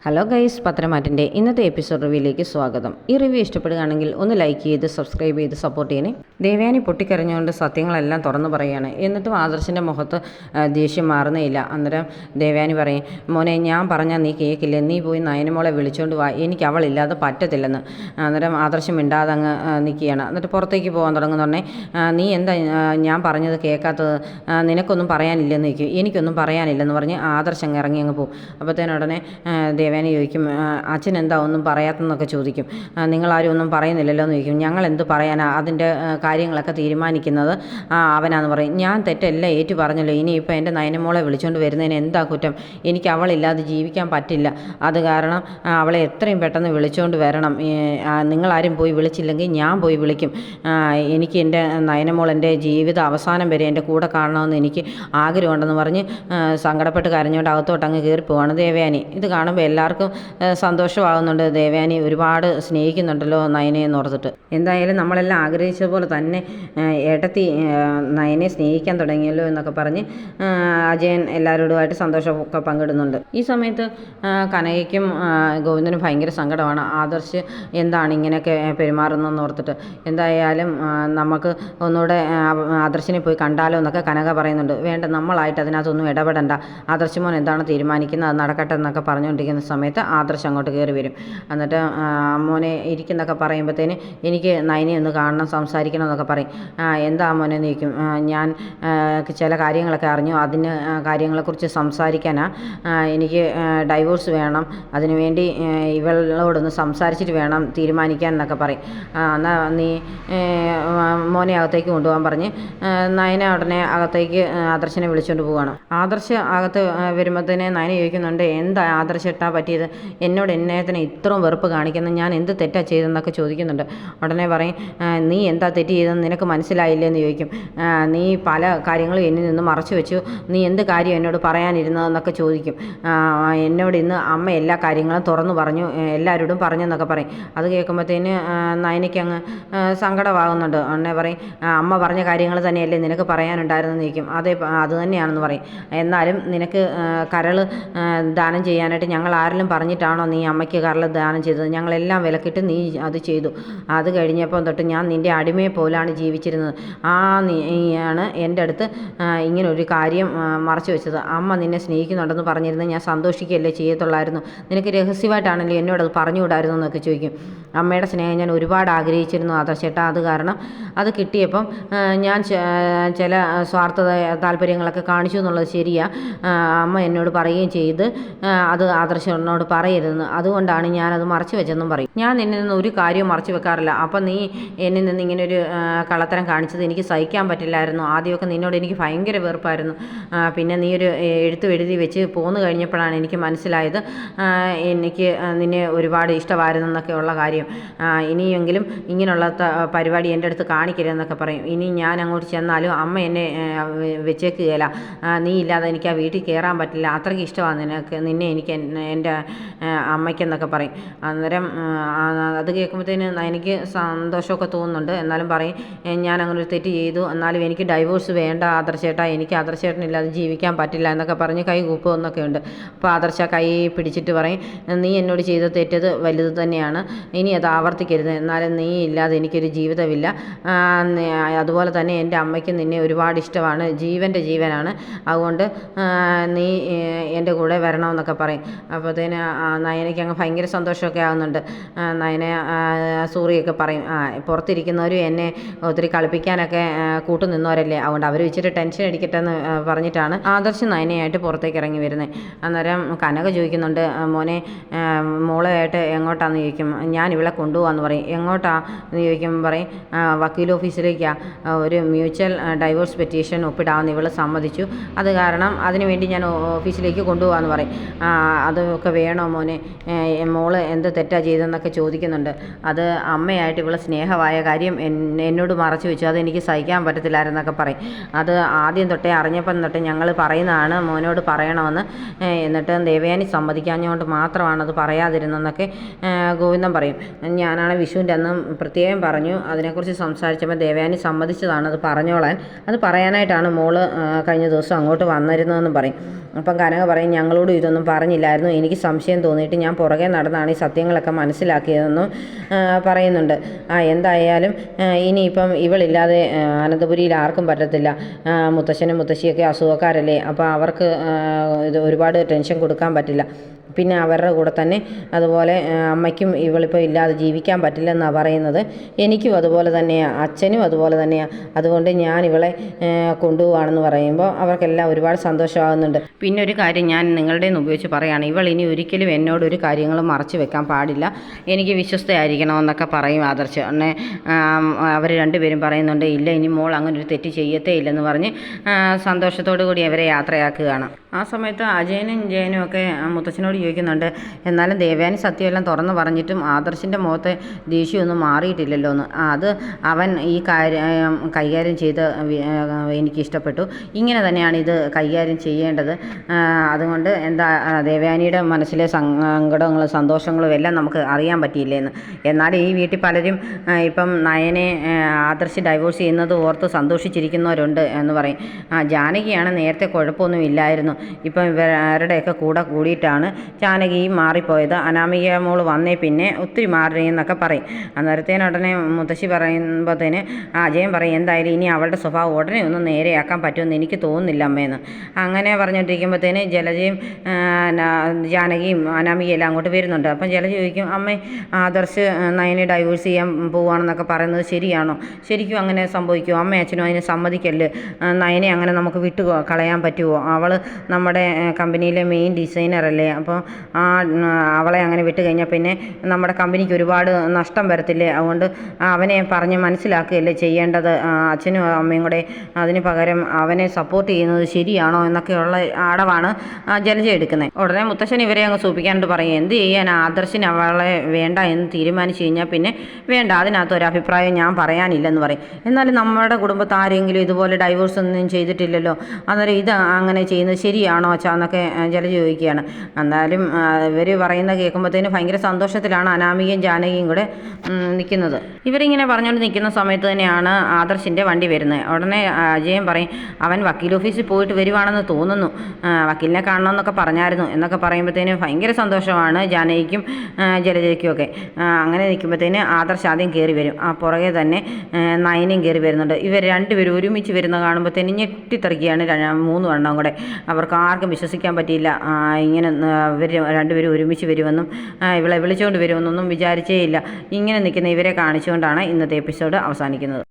Hello guys, പത്രമാറ്റിൻ്റെ ഇന്നത്തെ episode റിവ്യൂയിലേക്ക് സ്വാഗതം. ഈ റിവ്യൂ ഇഷ്ടപ്പെടുകയാണെങ്കിൽ ഒന്ന് ലൈക്ക് ചെയ്ത് സബ്സ്ക്രൈബ് ചെയ്ത് സപ്പോർട്ട് ചെയ്യണേ. ദേവയാനി പൊട്ടിക്കരഞ്ഞുകൊണ്ട് സത്യങ്ങളെല്ലാം തുറന്നു പറയുകയാണ്. എന്നിട്ടും ആദർശിൻ്റെ മുഖത്ത് ദേഷ്യം മാറുന്നേയില്ല. അന്നേരം ദേവയാനി പറയും, മോനെ ഞാൻ പറഞ്ഞാൽ നീ കേൾക്കില്ല, നീ പോയി നയനമോളെ വിളിച്ചുകൊണ്ട് വാ, എനിക്ക് അവളില്ലാതെ പറ്റത്തില്ലെന്ന്. അന്നേരം ആദർശം മിണ്ടാതെ അങ്ങ് നിൽക്കുകയാണ്. എന്നിട്ട് പുറത്തേക്ക് പോകാൻ തുടങ്ങുന്നുണ്ടേ, നീ എന്താ ഞാൻ പറഞ്ഞത് കേൾക്കാത്തത്, നിനക്കൊന്നും പറയാനില്ലെന്ന് ചോദിക്കും. എനിക്കൊന്നും പറയാനില്ലെന്ന് പറഞ്ഞ് ആദർശം അങ്ങ് ഇറങ്ങി അങ്ങ് പോകും. അപ്പോഴത്തേനുടനെ ദേവയാനി ചോദിക്കും, അച്ഛൻ എന്താ ഒന്നും പറയാത്തെന്നൊക്കെ ചോദിക്കും. നിങ്ങളാരും ഒന്നും പറയുന്നില്ലല്ലോ എന്ന് ചോദിക്കും. ഞങ്ങൾ എന്ത് പറയാനാ, അതിൻ്റെ കാര്യങ്ങളൊക്കെ തീരുമാനിക്കുന്നത് അവനാന്ന് പറയും. ഞാൻ തെറ്റെല്ലാം ഏറ്റു പറഞ്ഞല്ലോ, ഇനിയിപ്പോൾ എൻ്റെ നയനമോളെ വിളിച്ചുകൊണ്ട് വരുന്നതിന് എന്താ കുറ്റം? എനിക്ക് അവളില്ലാതെ ജീവിക്കാൻ പറ്റില്ല. അത് കാരണം അവളെ എത്രയും പെട്ടെന്ന് വിളിച്ചുകൊണ്ട് വരണം. നിങ്ങളാരും പോയി വിളിച്ചില്ലെങ്കിൽ ഞാൻ പോയി വിളിക്കും. എനിക്ക് എൻ്റെ നയനമോൾ എൻ്റെ ജീവിത അവസാനം വരെ എൻ്റെ കൂടെ കാണണമെന്ന് എനിക്ക് ആഗ്രഹമുണ്ടെന്ന് പറഞ്ഞ് സങ്കടപ്പെട്ട് കരഞ്ഞുകൊണ്ട് അകത്തോട്ട് അങ്ങ് കയറി പോവാണ് ദേവയാനി. ഇത് കാണുമ്പോൾ എല്ലാവർക്കും സന്തോഷമാകുന്നുണ്ട്. ദേവയാനി ഒരുപാട് സ്നേഹിക്കുന്നുണ്ടല്ലോ നയനയെന്ന് ഓർത്തിട്ട്. എന്തായാലും നമ്മളെല്ലാം ആഗ്രഹിച്ച പോലെ തന്നെ ഏട്ടത്തി നയനെ സ്നേഹിക്കാൻ തുടങ്ങിയല്ലോ എന്നൊക്കെ പറഞ്ഞ് അജയൻ എല്ലാവരോടുമായിട്ട് സന്തോഷമൊക്കെ പങ്കിടുന്നുണ്ട്. ഈ സമയത്ത് കനകയ്ക്കും ഗോവിന്ദനും ഭയങ്കര സങ്കടമാണ്. ആദർശ് എന്താണ് ഇങ്ങനെയൊക്കെ പെരുമാറുന്നതെന്ന് ഓർത്തിട്ട്. എന്തായാലും നമുക്ക് ഒന്നുകൂടെ ആദർശിനെ പോയി കണ്ടാലോ എന്നൊക്കെ കനക പറയുന്നുണ്ട്. വേണ്ട, നമ്മളായിട്ട് അതിനകത്തൊന്നും ഇടപെടണ്ട, ആദർശ് മോൻ എന്താണ് തീരുമാനിക്കുന്നത് അത് നടക്കട്ടെ എന്നൊക്കെ പറഞ്ഞുകൊണ്ടിരിക്കുന്ന സമയത്ത് ആദർശ് അങ്ങോട്ട് കയറി വരും. എന്നിട്ട് മോനെ ഇരിക്കുന്നൊക്കെ പറയുമ്പോഴത്തേന് എനിക്ക് നയനെ ഒന്ന് കാണണം, സംസാരിക്കണം എന്നൊക്കെ പറയും. എന്താ മോനെ എന്ന് ചോദിക്കും. ഞാൻ ചില കാര്യങ്ങളൊക്കെ അറിഞ്ഞു, അതിന് കാര്യങ്ങളെക്കുറിച്ച് സംസാരിക്കാനാണ്, എനിക്ക് ഡൈവോഴ്സ് വേണം, അതിനുവേണ്ടി ഇവളോടൊന്ന് സംസാരിച്ചിട്ട് വേണം തീരുമാനിക്കാൻ എന്നൊക്കെ പറയും. എന്നാൽ നീ മോനെ അകത്തേക്ക് കൊണ്ടുപോകാൻ പറഞ്ഞ് നയന ഉടനെ അകത്തേക്ക് ആദർശിനെ വിളിച്ചുകൊണ്ട് പോവുകയാണ്. ആദർശ് അകത്ത് വരുമ്പോഴത്തേന് നയന ചോദിക്കുന്നുണ്ട്, എന്താ ആദർശിട്ടാ പറ്റിയത്, എന്നോട് എന്നെ ഇത്രയും വെറുപ്പ് കാണിക്കുന്നത്, ഞാൻ എന്ത് തെറ്റാ ചെയ്തതെന്നൊക്കെ ചോദിക്കുന്നുണ്ട്. ഉടനെ പറയും, നീ എന്താ തെറ്റ് ചെയ്തതെന്ന് നിനക്ക് മനസ്സിലായില്ലേ എന്ന് ചോദിക്കും. നീ പല കാര്യങ്ങളും എന്നിൽ നിന്ന് മറച്ചു വെച്ചു, നീ എന്ത് കാര്യം എന്നോട് പറയാനിരുന്നതെന്നൊക്കെ ചോദിക്കും. എന്നോട് ഇന്ന് അമ്മ എല്ലാ കാര്യങ്ങളും തുറന്നു പറഞ്ഞു, എല്ലാവരോടും പറഞ്ഞെന്നൊക്കെ പറയും. അത് കേൾക്കുമ്പോഴത്തേന് നയനയ്ക്ക് അങ്ങ് സങ്കടമാകുന്നുണ്ട്. ഉടനെ പറയും, അമ്മ പറഞ്ഞ കാര്യങ്ങൾ തന്നെയല്ലേ നിനക്ക് പറയാനുണ്ടായിരുന്നെന്ന് ചോദിക്കും. അത് തന്നെയാണെന്ന് പറയും. എന്നാലും നിനക്ക് കരൾ ദാനം ചെയ്യാനായിട്ട് ഞങ്ങൾ ആരെങ്കിലും പറഞ്ഞിട്ടാണോ നീ അമ്മയ്ക്ക് കരൾ ദാനം ചെയ്തത്? ഞങ്ങളെല്ലാം വിലക്കിട്ട് നീ അത് ചെയ്തു. അത് കഴിഞ്ഞപ്പോൾ തൊട്ട് ഞാൻ നിൻ്റെ അടിമയെ പോലാണ് ജീവിച്ചിരുന്നത്. നീയാണ് എൻ്റെ അടുത്ത് ഇങ്ങനെ ഒരു കാര്യം മറച്ചു വെച്ചത്. അമ്മ നിന്നെ സ്നേഹിക്കുന്നുണ്ടെന്ന് പറഞ്ഞിരുന്നത് ഞാൻ സന്തോഷിക്കുകയല്ലേ ചെയ്യത്തുള്ളായിരുന്നു, നിനക്ക് രഹസ്യമായിട്ടാണല്ലോ എന്നോടത് പറഞ്ഞുകൂടായിരുന്നു എന്നൊക്കെ ചോദിക്കും. അമ്മയുടെ സ്നേഹം ഞാൻ ഒരുപാട് ആഗ്രഹിച്ചിരുന്നു ആദർശേട്ടാ, അത് കാരണം അത് കിട്ടിയപ്പം ഞാൻ ചില സ്വാർത്ഥ താല്പര്യങ്ങളൊക്കെ കാണിച്ചു എന്നുള്ളത് ശരിയാണ്. അമ്മ എന്നോട് പറയുകയും ചെയ്ത് അത് ആദർശനോട് പറയരുതെന്ന്, അതുകൊണ്ടാണ് ഞാനത് മറച്ചു വെച്ചെന്നും പറയും. ഞാൻ നിന്നിൽ നിന്ന് ഒരു കാര്യവും മറച്ചു വെക്കാറില്ല. അപ്പം നീ എന്നിൽ നിന്ന് ഇങ്ങനൊരു കള്ളത്തരം കാണിച്ചത് എനിക്ക് സഹിക്കാൻ പറ്റില്ലായിരുന്നു. ആദ്യമൊക്കെ നിന്നോട് എനിക്ക് ഭയങ്കര വെറുപ്പായിരുന്നു. പിന്നെ നീ ഒരു എഴുതി വെച്ച് പോന്നു കഴിഞ്ഞപ്പോഴാണ് എനിക്ക് മനസ്സിലായത് എനിക്ക് നിന്നെ ഒരുപാട് ഇഷ്ടമായിരുന്നെന്നൊക്കെ ഉള്ള കാര്യം. ഇനിയെങ്കിലും ഇങ്ങനെയുള്ള പരിപാടി എൻ്റെ അടുത്ത് കാണിക്കരുതെന്നൊക്കെ പറയും. ഇനി ഞാൻ അങ്ങോട്ട് ചെന്നാലും അമ്മ എന്നെ വെച്ചേക്കുകയില്ല, നീ ഇല്ലാതെ എനിക്ക് ആ വീട്ടിൽ കയറാൻ പറ്റില്ല, അത്രയ്ക്ക് ഇഷ്ടമാണ് നിന്നെ എനിക്ക് എൻ്റെ അമ്മയ്ക്കെന്നൊക്കെ പറയും. അന്നേരം അത് കേൾക്കുമ്പോഴത്തേന് എനിക്ക് സന്തോഷമൊക്കെ തോന്നുന്നുണ്ട്. എന്നാലും പറയും, ഞാൻ അങ്ങനെ ഒരു തെറ്റ് ചെയ്തു, എന്നാലും എനിക്ക് ഡൈവോഴ്സ് വേണ്ട ആദർശേട്ടാ, എനിക്ക് ആദർശേട്ടനില്ലാതെ ജീവിക്കാൻ പറ്റില്ല എന്നൊക്കെ പറഞ്ഞ് കൈ കൂപ്പുമെന്നൊക്കെ ഉണ്ട്. അപ്പോൾ ആദർശ കൈ പിടിച്ചിട്ട് പറയും, നീ എന്നോട് ചെയ്ത തെറ്റത് വലുത് തന്നെയാണ്, ഇനി അത് ആവർത്തിക്കരുത്, എന്നാലും നീ ഇല്ലാതെ എനിക്കൊരു ജീവിതമില്ല. അതുപോലെ തന്നെ എൻ്റെ അമ്മയ്ക്ക് നിന്നെ ഒരുപാട് ഇഷ്ടമാണ്, ജീവൻ്റെ ജീവനാണ്, അതുകൊണ്ട് നീ എൻ്റെ കൂടെ വരണമെന്നൊക്കെ പറയും. അപ്പോഴത്തേന് നയനയ്ക്ക് അങ്ങ് ഭയങ്കര സന്തോഷമൊക്കെ ആകുന്നുണ്ട്. നയന സൂറിയൊക്കെ പറയും, പുറത്തിരിക്കുന്നവരും എന്നെ ഒത്തിരി കളിപ്പിക്കാനൊക്കെ കൂട്ടു നിന്നവരല്ലേ, അതുകൊണ്ട് അവർ വെച്ചിട്ട് ടെൻഷൻ അടിക്കട്ടെ എന്ന് പറഞ്ഞിട്ടാണ് ആദർശ് നയനയായിട്ട് പുറത്തേക്ക് ഇറങ്ങി വരുന്നത്. അന്നേരം കനക ചോദിക്കുന്നുണ്ട്, മോനെ മോളായിട്ട് എങ്ങോട്ടാന്ന് ചോദിക്കും. ഞാൻ ഇവളെ കൊണ്ടുപോകാമെന്ന് പറയും. എങ്ങോട്ടാ എന്ന് ചോദിക്കുമ്പോൾ പറയും, വക്കീൽ ഓഫീസിലേക്കാണ്, ഒരു മ്യൂച്വൽ ഡൈവോഴ്സ് പെറ്റീഷൻ ഒപ്പിടാമെന്ന് ഇവൾ സമ്മതിച്ചു, അത് കാരണം അതിനുവേണ്ടി ഞാൻ ഓഫീസിലേക്ക് കൊണ്ടുപോകാമെന്ന് പറയും. അതൊക്കെ വേണോ മോനെ, മോള് എന്ത് തെറ്റാ ചെയ്തതെന്നൊക്കെ ചോദിക്കുന്നുണ്ട്. അത് അമ്മയായിട്ട് ഇവള് സ്നേഹമായ കാര്യം എന്നോട് മറച്ചു വെച്ചു, അതെനിക്ക് സഹിക്കാൻ പറ്റത്തില്ലായിരുന്നൊക്കെ പറയും. അത് ആദ്യം തൊട്ടേ അറിഞ്ഞപ്പം തൊട്ട് ഞങ്ങൾ പറയുന്നതാണ് മോനോട് പറയണമെന്ന്, എന്നിട്ട് ദേവയാനി സമ്മതിക്കാഞ്ഞുകൊണ്ട് മാത്രമാണ് അത് പറയാതിരുന്നതെന്നൊക്കെ ഗോവിന്ദൻ പറയും. ഞാനാണ് വിഷുവിൻ്റെ അന്ന് പ്രത്യേകം പറഞ്ഞു, അതിനെക്കുറിച്ച് സംസാരിച്ചപ്പോൾ ദേവയാനി സമ്മതിച്ചതാണ് അത് പറഞ്ഞോളാൻ, അത് പറയാനായിട്ടാണ് മോള് കഴിഞ്ഞ ദിവസം അങ്ങോട്ട് വന്നിരുന്നതെന്ന് പറയും. അപ്പം കനക പറയും, ഞങ്ങളോടും ഇതൊന്നും പറഞ്ഞില്ലായിരുന്നു, എനിക്ക് എനിക്ക് സംശയം തോന്നിയിട്ട് ഞാൻ പുറകെ നടന്നാണ് ഈ സത്യങ്ങളൊക്കെ മനസ്സിലാക്കിയതെന്നും പറയുന്നുണ്ട്. എന്തായാലും ഇനിയിപ്പം ഇവളില്ലാതെ അനന്തപുരിയിൽ ആർക്കും പറ്റത്തില്ല. മുത്തശ്ശനും മുത്തശ്ശിയൊക്കെ അസുഖക്കാരല്ലേ, അപ്പോൾ അവർക്ക് ഇത് ഒരുപാട് ടെൻഷൻ കൊടുക്കാൻ പറ്റില്ല. പിന്നെ അവരുടെ കൂടെ തന്നെ അതുപോലെ അമ്മയ്ക്കും ഇവളിപ്പോൾ ഇല്ലാതെ ജീവിക്കാൻ പറ്റില്ലെന്നാണ് പറയുന്നത്. എനിക്കും അതുപോലെ തന്നെയാണ്, അച്ഛനും അതുപോലെ തന്നെയാണ്. അതുകൊണ്ട് ഞാൻ ഇവളെ കൊണ്ടുപോവാണെന്ന് പറയുമ്പോൾ അവർക്കെല്ലാം ഒരുപാട് സന്തോഷമാകുന്നുണ്ട്. പിന്നെ ഒരു കാര്യം ഞാൻ നിങ്ങളുടെ ഉപയോഗിച്ച് പറയുകയാണ്, ഇവൾ ഇനി ഒരിക്കലും എന്നോട് ഒരു കാര്യങ്ങളും മറച്ചു വെക്കാൻ പാടില്ല, എനിക്ക് വിശ്വസ്തയായിരിക്കണമെന്നൊക്കെ പറയും ആദർശ്. ഉടനെ അവർ രണ്ടുപേരും പറയുന്നുണ്ട്, ഇല്ല ഇനി മോൾ അങ്ങനെ ഒരു തെറ്റ് ചെയ്യത്തേ ഇല്ലെന്ന് പറഞ്ഞ് സന്തോഷത്തോടു കൂടി അവരെ യാത്രയാക്കുകയാണ്. ആ സമയത്ത് അജയനും ജയനും ഒക്കെ മുത്തച്ഛനോട് ചോദിക്കുന്നുണ്ട്, എന്നാലും ദേവയാനി സത്യമെല്ലാം തുറന്നു പറഞ്ഞിട്ടും ആദർശിൻ്റെ മുഖത്തെ ദേഷ്യമൊന്നും മാറിയിട്ടില്ലല്ലോ എന്ന്. അത് അവൻ ഈ കാര്യം കൈകാര്യം ചെയ്ത് എനിക്കിഷ്ടപ്പെട്ടു. ഇങ്ങനെ തന്നെയാണ് ഇത് കൈകാര്യം ചെയ്യേണ്ടത്. അതുകൊണ്ട് എന്താ ദേവയാനിയുടെ മനസ്സിലെ സങ്കടങ്ങളും സന്തോഷങ്ങളും എല്ലാം നമുക്ക് അറിയാൻ പറ്റിയില്ലേന്ന്. എന്നാൽ ഈ വീട്ടിൽ പലരും ഇപ്പം നയനെ ആദർശ് ഡൈവോഴ്സ് ചെയ്യുന്നത് ഓർത്ത് സന്തോഷിച്ചിരിക്കുന്നവരുണ്ട് എന്ന് പറയും. ജാനകിയാണ് നേരത്തെ കുഴപ്പമൊന്നും ഇല്ലായിരുന്നു, ഇപ്പം ഇവരുടെയൊക്കെ കൂടെ കൂടിയിട്ടാണ് ജാനകി മാറിപ്പോയത്. അനാമിക മോൾ വന്നേ പിന്നെ ഒത്തിരി മാറി എന്നൊക്കെ പറയും. അന്നേരത്തേനുടനെ മുത്തശ്ശി പറയുമ്പോഴത്തേന് അജയൻ പറയും, എന്തായാലും ഇനി അവളുടെ സ്വഭാവം ഉടനെ ഒന്നും നേരെയാക്കാൻ പറ്റുമെന്ന് എനിക്ക് തോന്നുന്നില്ല അമ്മയെന്ന്. അങ്ങനെ പറഞ്ഞുകൊണ്ടിരിക്കുമ്പോഴത്തേന് ജലജയും ജാനകിയും അനാമികയും എല്ലാം അങ്ങോട്ട് വരുന്നുണ്ട്. അപ്പം ജലജ ചോദിക്കും, അമ്മേ ആദർശ് നയനെ ഡൈവേഴ്സ് ചെയ്യാൻ പോവുകയാണെന്നൊക്കെ പറയുന്നത് ശരിയാണോ? ശരിക്കും അങ്ങനെ സംഭവിക്കുമോ? അമ്മയും അച്ഛനും അതിന് സമ്മതിക്കല്ല്. നയനെ അങ്ങനെ നമുക്ക് വിട്ട് കളയാൻ പറ്റുമോ? അവൾ നമ്മുടെ കമ്പനിയിലെ മെയിൻ ഡിസൈനറല്ലേ. അപ്പോൾ അവളെ അങ്ങനെ വിട്ട് കഴിഞ്ഞാൽ പിന്നെ നമ്മുടെ കമ്പനിക്ക് ഒരുപാട് നഷ്ടം വരത്തില്ലേ. അതുകൊണ്ട് അവനെ പറഞ്ഞ് മനസ്സിലാക്കുകയല്ലേ ചെയ്യേണ്ടത്. അച്ഛനും അമ്മയും കൂടെ അതിന് പകരം അവനെ സപ്പോർട്ട് ചെയ്യുന്നത് ശരിയാണോ എന്നൊക്കെയുള്ള അടവാണ് ജലജ എടുക്കുന്നത്. ഉടനെ മുത്തശ്ശൻ ഇവരെ അങ്ങ് സൂപ്പിക്കാനായിട്ട് പറയും, എന്ത് ചെയ്യാൻ, ആദർശിന് അവളെ വേണ്ട എന്ന് തീരുമാനിച്ചു കഴിഞ്ഞാൽ പിന്നെ വേണ്ട, അതിനകത്ത് ഒരു അഭിപ്രായം ഞാൻ പറയാനില്ലെന്ന് പറയും. എന്നാലും നമ്മുടെ കുടുംബത്ത് ആരെങ്കിലും ഇതുപോലെ ഡൈവോഴ്സ് ഒന്നും ചെയ്തിട്ടില്ലല്ലോ, അന്നേരം ഇത് അങ്ങനെ ചെയ്യുന്നത് ശരിയാണോ അച്ഛാ എന്നൊക്കെ ജലജ ചോദിക്കുകയാണ്. എന്നാലും ഇവർ പറയുന്നത് കേൾക്കുമ്പോഴത്തേന് ഭയങ്കര സന്തോഷത്തിലാണ് അനാമികയും ജാനകിയും കൂടെ നിൽക്കുന്നത്. ഇവരിങ്ങനെ പറഞ്ഞുകൊണ്ട് നിൽക്കുന്ന സമയത്ത് തന്നെയാണ് ആദർശിൻ്റെ വണ്ടി വരുന്നത്. ഉടനെ അജയൻ പറയും, അവൻ വക്കീൽ ഓഫീസിൽ പോയിട്ട് വരുവാണെന്ന് തോന്നുന്നു, വക്കീലിനെ കാണണമെന്നൊക്കെ പറഞ്ഞായിരുന്നു എന്നൊക്കെ പറയുമ്പോഴത്തേന് ഭയങ്കര സന്തോഷമാണ് ജാനകിക്കും ജലജയ്ക്കും ഒക്കെ. അങ്ങനെ നിൽക്കുമ്പോഴത്തേന് ആദർശ് ആദ്യം കയറി വരും, ആ പുറകെ തന്നെ നയനയും കയറി വരുന്നുണ്ട്. ഇവർ രണ്ടുപേരും ഒരുമിച്ച് വരുന്ന കാണുമ്പോഴത്തേന് ഞെട്ടിത്തെറിക്കുകയാണ് മൂന്ന് എണ്ണം കൂടെ. അവർക്ക് ആർക്കും വിശ്വസിക്കാൻ പറ്റിയില്ല ഇങ്ങനെ ഇവർ രണ്ടുപേരും ഒരുമിച്ച് വരുമെന്നും ഇവളെ വിളിച്ചുകൊണ്ട് വരുമെന്നൊന്നും വിചാരിച്ചേ ഇല്ല. ഇങ്ങനെ നിൽക്കുന്ന ഇവരെ കാണിച്ചുകൊണ്ടാണ് ഇന്നത്തെ എപ്പിസോഡ് അവസാനിക്കുന്നത്.